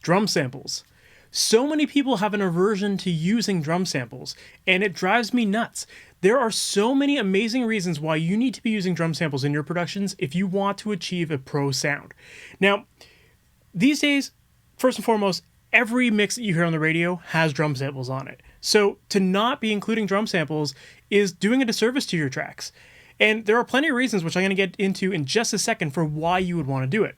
Drum samples. So many people have an aversion to using drum samples, and it drives me nuts. There are so many amazing reasons why you need to be using drum samples in your productions if you want to achieve a pro sound. Now, these days, first and foremost, every mix that you hear on the radio has drum samples on it. So to not be including drum samples is doing a disservice to your tracks. And there are plenty of reasons, which I'm going to get into in just a second, for why you would want to do it.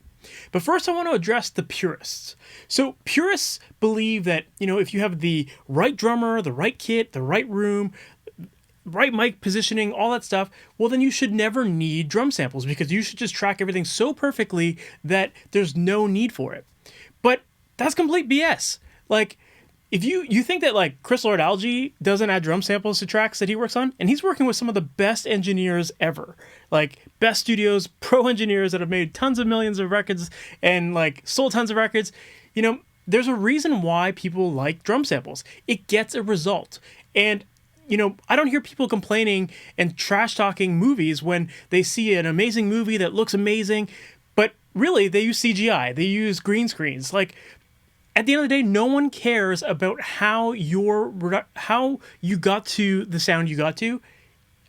But first I want to address the purists. So purists believe that, if you have the right drummer, the right kit, the right room, right mic positioning, all that stuff, well then you should never need drum samples because you should just track everything so perfectly that there's no need for it. But that's complete BS. Like, if you think that like Chris Lord-Alge doesn't add drum samples to tracks that he works on, and he's working with some of the best engineers ever, like best studios, pro engineers that have made tons of millions of records and like sold tons of records, there's a reason why people like drum samples. It gets a result. And I don't hear people complaining and trash talking movies when they see an amazing movie that looks amazing, but really they use CGI, they use green screens. Like, at the end of the day, no one cares about how you got to the sound you got to,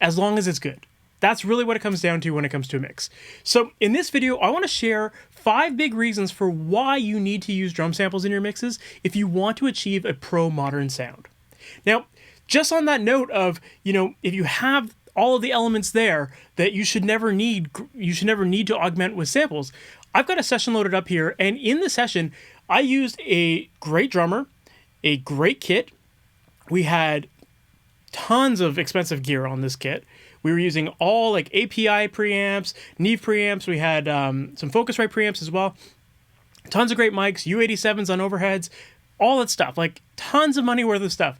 as long as it's good. That's really what it comes down to when it comes to a mix. So in this video, I want to share 5 big reasons for why you need to use drum samples in your mixes if you want to achieve a pro modern sound. Now, just on that note of, if you have all of the elements there that you should never need to augment with samples, I've got a session loaded up here, and in the session, I used a great drummer, a great kit. We had tons of expensive gear on this kit. We were using all like API preamps, Neve preamps. We had some Focusrite preamps as well. Tons of great mics, U87s on overheads, all that stuff, like tons of money worth of stuff.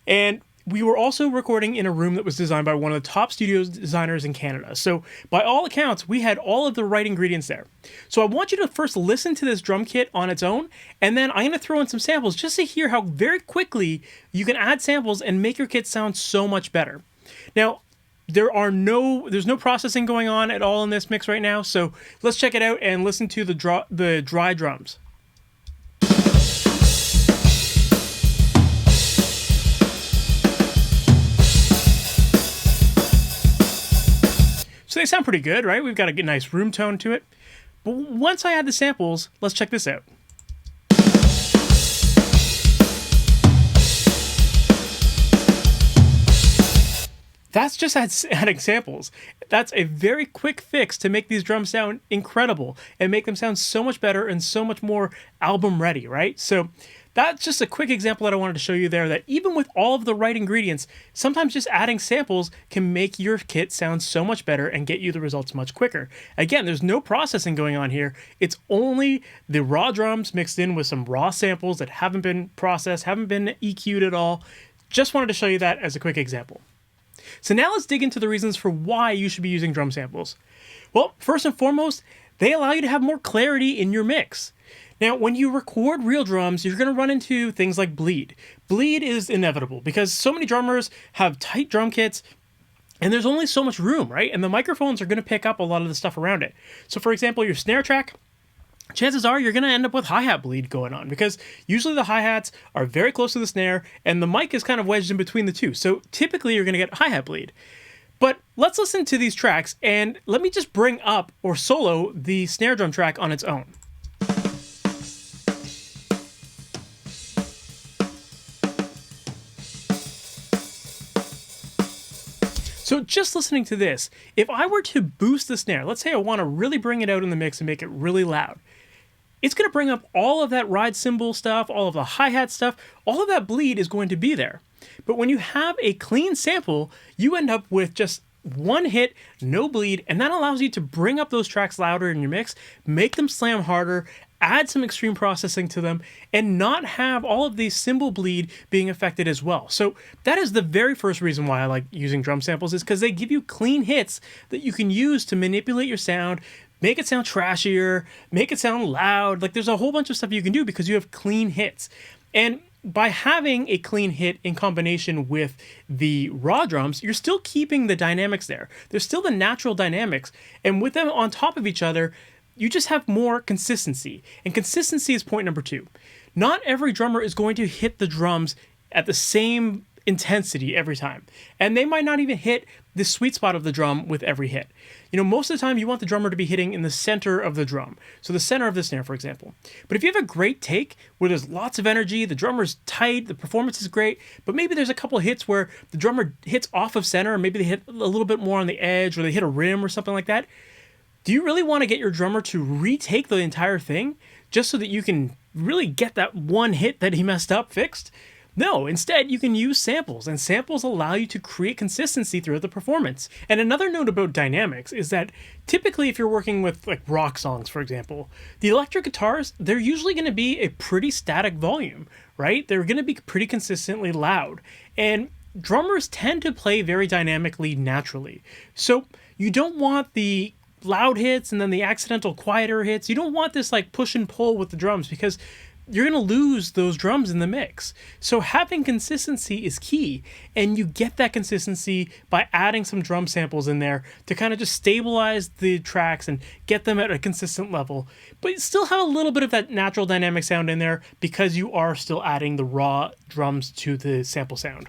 And we were also recording in a room that was designed by one of the top studio designers in Canada. So by all accounts, we had all of the right ingredients there. So I want you to first listen to this drum kit on its own, and then I'm going to throw in some samples just to hear how very quickly you can add samples and make your kit sound so much better. Now, there's no processing going on at all in this mix right now, so let's check it out and listen to the dry drums. So they sound pretty good, right? We've got a nice room tone to it. But once I add the samples, let's check this out. That's just adding samples. That's a very quick fix to make these drums sound incredible and make them sound so much better and so much more album ready, right? So that's just a quick example that I wanted to show you there, that even with all of the right ingredients, sometimes just adding samples can make your kit sound so much better and get you the results much quicker. Again, there's no processing going on here. It's only the raw drums mixed in with some raw samples that haven't been processed, haven't been EQ'd at all. Just wanted to show you that as a quick example. So now let's dig into the reasons for why you should be using drum samples. Well, first and foremost, they allow you to have more clarity in your mix. Now, when you record real drums, you're going to run into things like bleed. Bleed is inevitable because so many drummers have tight drum kits and there's only so much room, right? And the microphones are going to pick up a lot of the stuff around it. So for example, your snare track, chances are you're going to end up with hi-hat bleed going on because usually the hi-hats are very close to the snare and the mic is kind of wedged in between the two. So typically you're going to get hi-hat bleed. But let's listen to these tracks and let me just bring up or solo the snare drum track on its own. So just listening to this, if I were to boost the snare, let's say I want to really bring it out in the mix and make it really loud, it's going to bring up all of that ride cymbal stuff, all of the hi-hat stuff, all of that bleed is going to be there. But when you have a clean sample, you end up with just one hit, no bleed, and that allows you to bring up those tracks louder in your mix, make them slam harder, add some extreme processing to them, and not have all of these cymbal bleed being affected as well. So that is the very first reason why I like using drum samples, is because they give you clean hits that you can use to manipulate your sound, make it sound trashier, make it sound loud. Like there's a whole bunch of stuff you can do because you have clean hits. And by having a clean hit in combination with the raw drums, you're still keeping the dynamics there. There's still the natural dynamics, and with them on top of each other, you just have more consistency. And consistency is point number 2. Not every drummer is going to hit the drums at the same intensity every time. And they might not even hit the sweet spot of the drum with every hit. Most of the time you want the drummer to be hitting in the center of the drum. So the center of the snare, for example. But if you have a great take where there's lots of energy, the drummer's tight, the performance is great, but maybe there's a couple of hits where the drummer hits off of center, or maybe they hit a little bit more on the edge, or they hit a rim or something like that. Do you really want to get your drummer to retake the entire thing just so that you can really get that one hit that he messed up fixed? No, instead you can use samples, and samples allow you to create consistency throughout the performance. And another note about dynamics is that typically if you're working with like rock songs, for example, the electric guitars, they're usually going to be a pretty static volume, right? They're going to be pretty consistently loud. And drummers tend to play very dynamically naturally. So you don't want the loud hits and then the accidental quieter hits. You don't want this like push and pull with the drums, because you're going to lose those drums in the mix. So having consistency is key, and you get that consistency by adding some drum samples in there to kind of just stabilize the tracks and get them at a consistent level, but you still have a little bit of that natural dynamic sound in there because you are still adding the raw drums to the sample sound.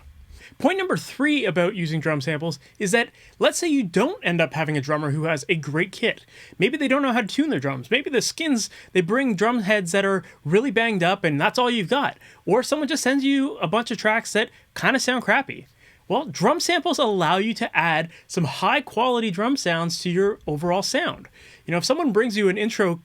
Point number 3 about using drum samples is that let's say you don't end up having a drummer who has a great kit. Maybe they don't know how to tune their drums. Maybe the skins, they bring drum heads that are really banged up and that's all you've got. Or someone just sends you a bunch of tracks that kind of sound crappy. Well, drum samples allow you to add some high quality drum sounds to your overall sound. If someone brings you an intro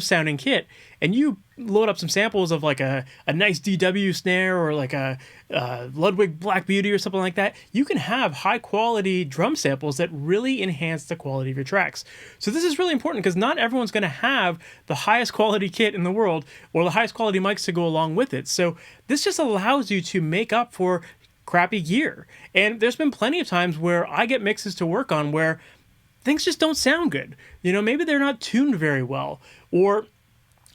sounding kit and you load up some samples of like a nice DW snare or like a Ludwig Black Beauty or something like that, you can have high quality drum samples that really enhance the quality of your tracks. So this is really important because not everyone's going to have the highest quality kit in the world or the highest quality mics to go along with it. So this just allows you to make up for crappy gear. And there's been plenty of times where I get mixes to work on where things just don't sound good. Maybe they're not tuned very well, or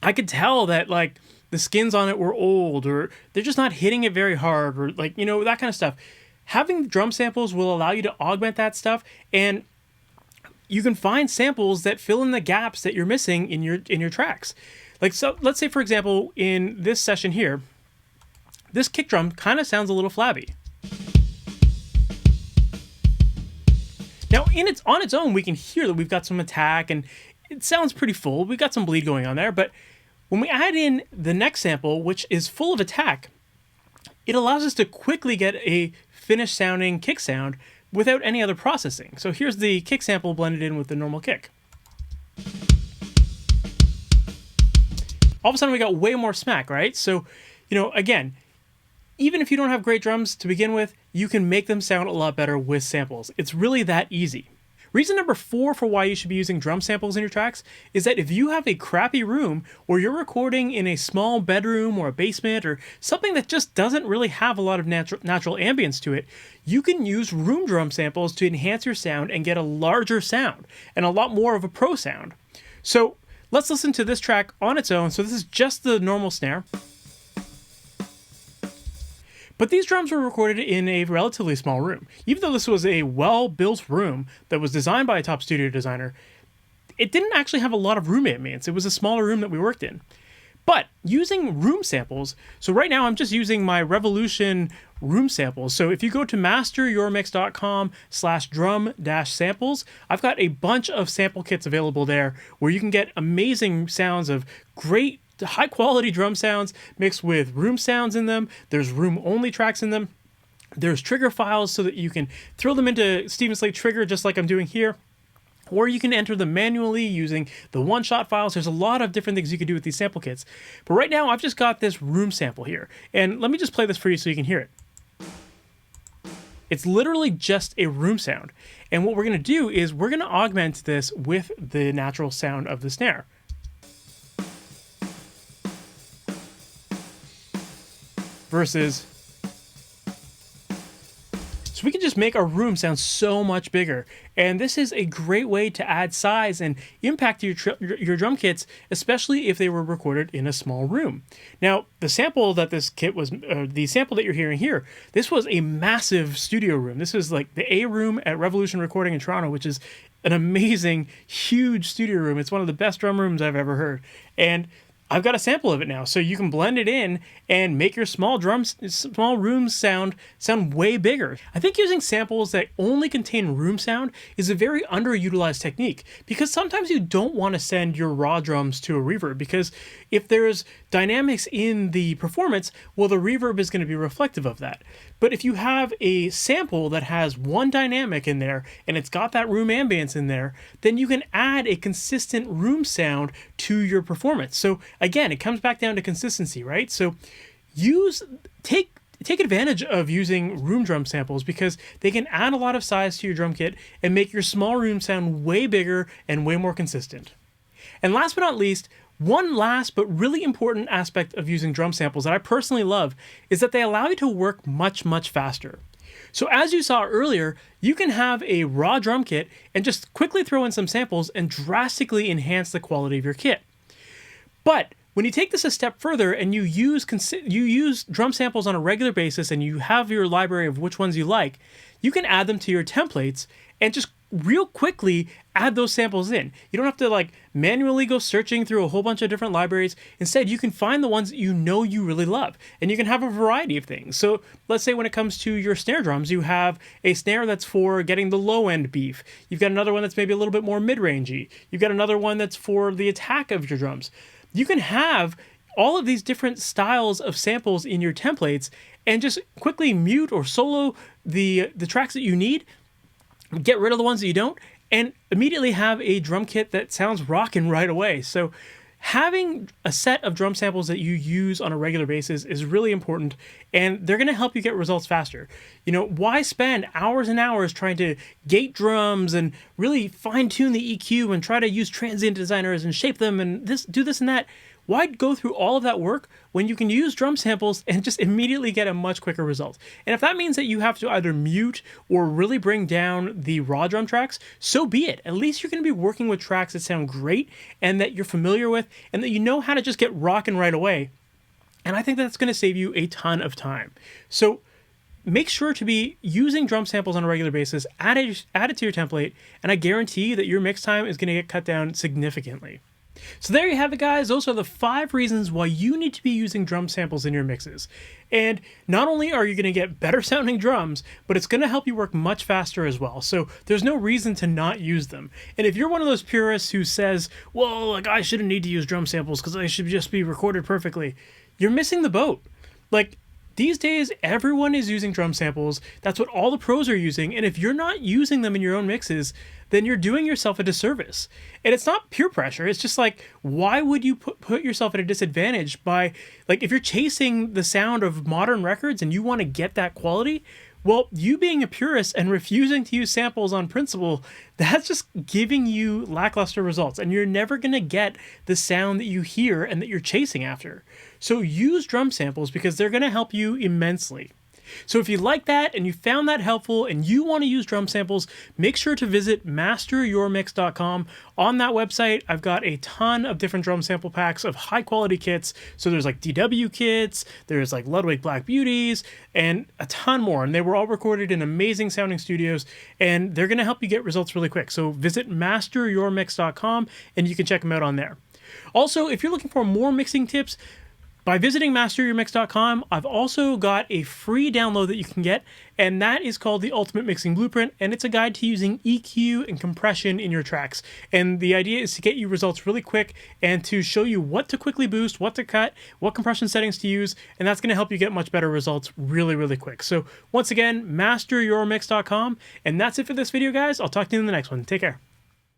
I could tell that like the skins on it were old, or they're just not hitting it very hard, or like, that kind of stuff. Having drum samples will allow you to augment that stuff, and you can find samples that fill in the gaps that you're missing in your tracks. Like, so let's say for example, in this session here, this kick drum kind of sounds a little flabby. Now, on its own, we can hear that we've got some attack and it sounds pretty full. We've got some bleed going on there, but when we add in the next sample, which is full of attack, it allows us to quickly get a finished sounding kick sound without any other processing. So here's the kick sample blended in with the normal kick. All of a sudden we got way more smack, right? So, again, even if you don't have great drums to begin with, you can make them sound a lot better with samples. It's really that easy. Reason number 4 for why you should be using drum samples in your tracks is that if you have a crappy room, or you're recording in a small bedroom or a basement or something that just doesn't really have a lot of natural ambience to it, you can use room drum samples to enhance your sound and get a larger sound and a lot more of a pro sound. So let's listen to this track on its own. So this is just the normal snare. But these drums were recorded in a relatively small room. Even though this was a well-built room that was designed by a top studio designer, it didn't actually have a lot of room ambience. It was a smaller room that we worked in. But using room samples, so right now I'm just using my Revolution room samples. So if you go to masteryourmix.com/drum-samples, I've got a bunch of sample kits available there where you can get amazing sounds of great high quality drum sounds mixed with room sounds in them. There's room only tracks in them. There's trigger files so that you can throw them into Steven Slate Trigger just like I'm doing here. Or you can enter them manually using the one-shot files. There's a lot of different things you can do with these sample kits. But right now I've just got this room sample here. And let me just play this for you so you can hear it. It's literally just a room sound. And what we're going to do is we're going to augment this with the natural sound of the snare. Versus, so we can just make our room sound so much bigger. And this is a great way to add size and impact to your drum kits, especially if they were recorded in a small room. Now, the sample that this kit was, the sample that you're hearing here, this was a massive studio room. This was like the A room at Revolution Recording in Toronto, which is an amazing, huge studio room. It's one of the best drum rooms I've ever heard. And I've got a sample of it now, so you can blend it in and make your small rooms sound way bigger. I think using samples that only contain room sound is a very underutilized technique, because sometimes you don't want to send your raw drums to a reverb, because if there's dynamics in the performance, well, the reverb is going to be reflective of that. But if you have a sample that has one dynamic in there and it's got that room ambience in there, then you can add a consistent room sound to your performance. So again, it comes back down to consistency, right? So take advantage of using room drum samples, because they can add a lot of size to your drum kit and make your small room sound way bigger and way more consistent. And last but not least, one last but really important aspect of using drum samples that I personally love is that they allow you to work much, much faster. So as you saw earlier, you can have a raw drum kit and just quickly throw in some samples and drastically enhance the quality of your kit. But when you take this a step further and you use drum samples on a regular basis and you have your library of which ones you like, you can add them to your templates and just real quickly add those samples in. You don't have to manually go searching through a whole bunch of different libraries. Instead, you can find the ones that you know you really love, and you can have a variety of things. So let's say when it comes to your snare drums, you have a snare that's for getting the low end beef. You've got another one that's maybe a little bit more mid-rangey. You've got another one that's for the attack of your drums. You can have all of these different styles of samples in your templates and just quickly mute or solo the tracks that you need, get rid of the ones that you don't, and immediately have a drum kit that sounds rockin' right away. So having a set of drum samples that you use on a regular basis is really important, and they're going to help you get results faster. Why spend hours and hours trying to gate drums and really fine-tune the EQ and try to use transient designers and shape them and do this and that? Why go through all of that work when you can use drum samples and just immediately get a much quicker result? And if that means that you have to either mute or really bring down the raw drum tracks, so be it. At least you're going to be working with tracks that sound great and that you're familiar with and that you know how to just get rocking right away. And I think that's going to save you a ton of time. So make sure to be using drum samples on a regular basis, add it to your template, and I guarantee that your mix time is going to get cut down significantly. So there you have it, guys. Those are the 5 reasons why you need to be using drum samples in your mixes. And not only are you going to get better sounding drums, but it's going to help you work much faster as well. So there's no reason to not use them. And if you're one of those purists who says, well, I shouldn't need to use drum samples because they should just be recorded perfectly, you're missing the boat. These days, everyone is using drum samples. That's what all the pros are using. And if you're not using them in your own mixes, then you're doing yourself a disservice. And it's not peer pressure. It's just why would you put yourself at a disadvantage by, if you're chasing the sound of modern records and you want to get that quality, well, you being a purist and refusing to use samples on principle, that's just giving you lackluster results, and you're never going to get the sound that you hear and that you're chasing after. So use drum samples because they're going to help you immensely. So if you like that and you found that helpful and you want to use drum samples, make sure to visit MasterYourMix.com. On that website, I've got a ton of different drum sample packs of high quality kits. So there's DW kits, there's Ludwig Black Beauties, and a ton more. And they were all recorded in amazing sounding studios, and they're going to help you get results really quick. So visit MasterYourMix.com and you can check them out on there. Also, if you're looking for more mixing tips, by visiting MasterYourMix.com, I've also got a free download that you can get, and that is called the Ultimate Mixing Blueprint, and it's a guide to using EQ and compression in your tracks. And the idea is to get you results really quick and to show you what to quickly boost, what to cut, what compression settings to use, and that's going to help you get much better results really, really quick. So once again, MasterYourMix.com, and that's it for this video, guys. I'll talk to you in the next one. Take care.